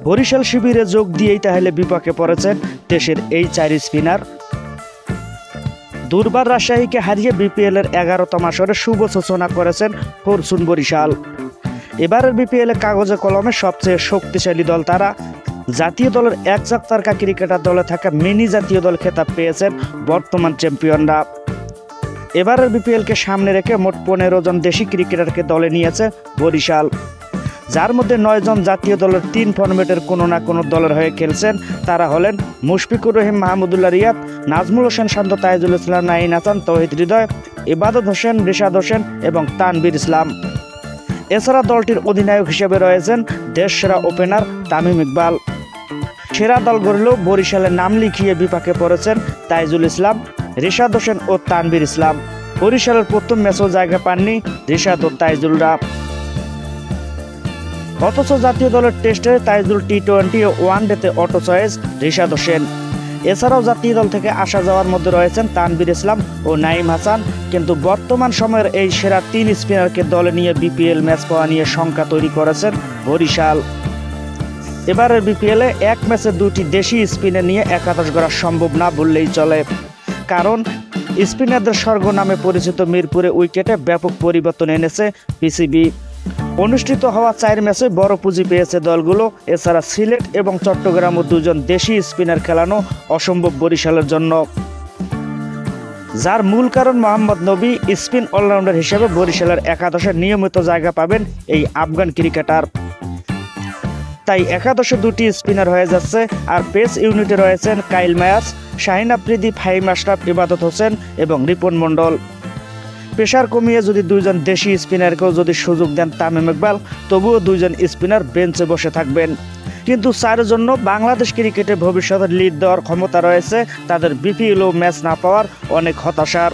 বরিশাল শিবিরে যোগ দিয়েই তাহলে বিপাকে পড়েছেন দেশের এই 4 স্পিনার। দুর্বার রাজশাহীকে হারিয়ে বিপিএল এর 11তম আসরে শুভ সূচনা করেছেন ফরচুন বরিশাল। এবারের বিপিএল এ কাগজে কলমে সবচেয়ে শক্তিশালী দল তারা। জাতীয় দলের এক তারকা ক্রিকেটার দলে থাকা মিনি জাতীয় দল খেতাব পেয়েছেন বর্তমান চ্যাম্পিয়নরা। এবারের বিপিএলকে সামনে রেখে মোট 15 জন দেশি ক্রিকেটারকে দলে নিয়েছে বরিশাল, যার মধ্যে 9 জন জাতীয় দলের 3 ফরম্যাটের কোনো না কোনো দলের হয়ে খেলছেন। তারা হলেন মুশফিকুর রহিম, মাহমুদুল্লাহ রিয়াদ, নাজমুল হোসেন শান্ত, তাইজুল ইসলাম, নাঈম হাসান, তৌহিদ হৃদয়, ইবাদত হোসেন, রিশাদ হোসেন এবং তানভীর ইসলাম। এছাড়া দলটির অধিনায়ক হিসেবে রয়েছেন দেশসেরা ওপেনার তামিম ইকবাল। সেরা দল গড়লেও বরিশালের নাম লিখিয়ে বিপাকে পড়েছেন তাইজুল ইসলাম, রিশাদ হোসেন ও তানভীর ইসলাম। বরিশালের প্রথম ম্যাচেও জায়গা পাননি রিশাদ ও তাইজুলরা। অথচ জাতীয় দলের টেস্টে তাইজুল, টি-20 ও ওয়ানডেতে অটো চয়েস রিশাদ হোসেন। এছাড়াও জাতীয় দল থেকে আসা যাওয়ার মধ্যে রয়েছেন তানভীর ইসলাম ও নাঈম হাসান। কিন্তু বর্তমান সময়ের এই সেরা 3 স্পিনারকে দলে নিয়ে বিপিএল ম্যাচ পাওয়া নিয়ে শঙ্কা তৈরি করেছেন বরিশাল। এবারের বিপিএলে এক ম্যাচে 2টি দেশি স্পিনার নিয়ে একাদশ গড়া সম্ভব না বললেই চলে, কারণ স্পিনারদের স্বর্গ নামে পরিচিত মিরপুরে উইকেটে ব্যাপক পরিবর্তন এনেছে পিসিবি। অনুষ্ঠিত হওয়া 4 ম্যাচে বড় পুঁজি পেয়েছে দলগুলো। এছাড়া সিলেট এবং চট্টগ্রামও 2 জন দেশি স্পিনার খেলানো অসম্ভব বরিশালের জন্য, যার মূল কারণ মোহাম্মদ নবী স্পিন অলরাউন্ডার হিসেবে বরিশালের একাদশে নিয়মিত জায়গা পাবেন এই আফগান ক্রিকেটার। তাই একাদশে 2টি স্পিনার হয়ে যাচ্ছে। আর পেস ইউনিটে রয়েছেন কাইল মায়ার্স, শাহিন আফ্রিদি, ফাহিম আশরাফ, ইবাদত হোসেন এবং রিপন মণ্ডল। প্রেশার কমিয়ে যদি 2 জন দেশি স্পিনারকেও যদি সুযোগ দেন তামিম ইকবাল, তবুও 2 জন স্পিনার বেঞ্চে বসে থাকবেন। কিন্তু 4 জন্য বাংলাদেশ ক্রিকেটে ভবিষ্যতে লিড দেওয়ার ক্ষমতা রয়েছে। তাদের বিপিএল ম্যাচ না পাওয়ার অনেক হতাশার।